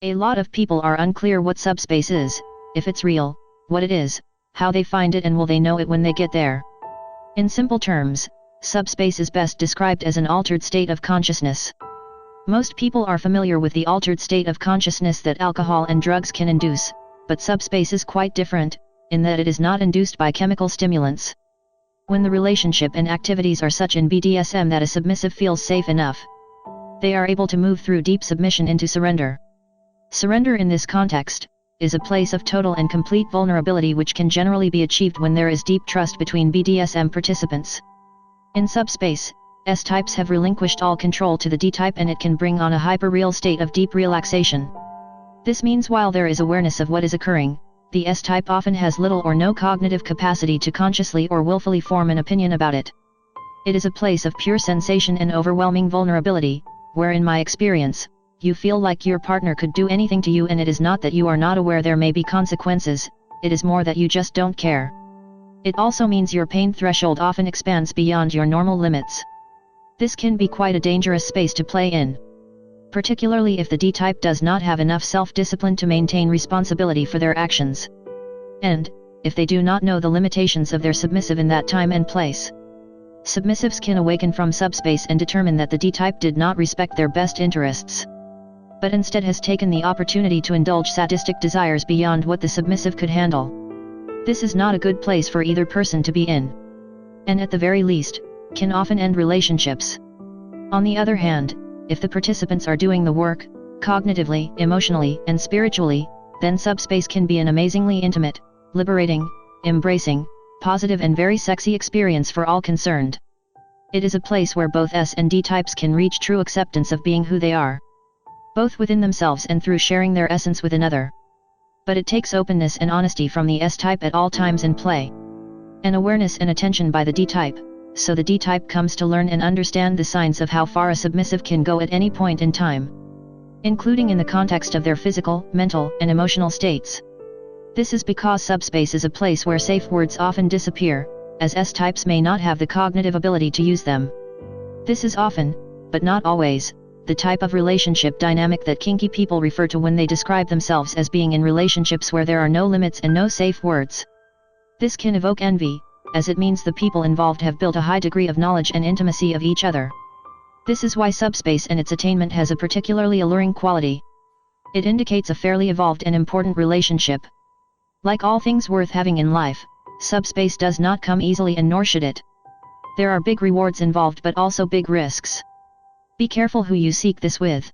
A lot of people are unclear what subspace is, if it's real, what it is, how they find it, and will they know it when they get there. In simple terms, subspace is best described as an altered state of consciousness. Most people are familiar with the altered state of consciousness that alcohol and drugs can induce, but subspace is quite different, in that it is not induced by chemical stimulants. When the relationship and activities are such in BDSM that a submissive feels safe enough, they are able to move through deep submission into surrender. Surrender in this context is a place of total and complete vulnerability, which can generally be achieved when there is deep trust between BDSM participants. In subspace, S-types have relinquished all control to the D-type, and it can bring on a hyper-real state of deep relaxation. This means while there is awareness of what is occurring, the S-type often has little or no cognitive capacity to consciously or willfully form an opinion about it. It is a place of pure sensation and overwhelming vulnerability, where in my experience, you feel like your partner could do anything to you, and it is not that you are not aware there may be consequences, it is more that you just don't care. It also means your pain threshold often expands beyond your normal limits. This can be quite a dangerous space to play in, particularly if the D-type does not have enough self-discipline to maintain responsibility for their actions, and if they do not know the limitations of their submissive in that time and place. Submissives can awaken from subspace and determine that the D-type did not respect their best interests, but instead has taken the opportunity to indulge sadistic desires beyond what the submissive could handle. This is not a good place for either person to be in, and at the very least, can often end relationships. On the other hand, if the participants are doing the work, cognitively, emotionally, and spiritually, then subspace can be an amazingly intimate, liberating, embracing, positive and very sexy experience for all concerned. It is a place where both S and D types can reach true acceptance of being who they are, both within themselves and through sharing their essence with another. But it takes openness and honesty from the S-type at all times in play, and awareness and attention by the D-type, so the D-type comes to learn and understand the signs of how far a submissive can go at any point in time, including in the context of their physical, mental, and emotional states. This is because subspace is a place where safe words often disappear, as S-types may not have the cognitive ability to use them. This is often, but not always, the type of relationship dynamic that kinky people refer to when they describe themselves as being in relationships where there are no limits and no safe words. This can evoke envy, as it means the people involved have built a high degree of knowledge and intimacy of each other. This is why subspace and its attainment has a particularly alluring quality. It indicates a fairly evolved and important relationship. Like all things worth having in life, subspace does not come easily, and nor should it. There are big rewards involved, but also big risks. Be careful who you seek this with.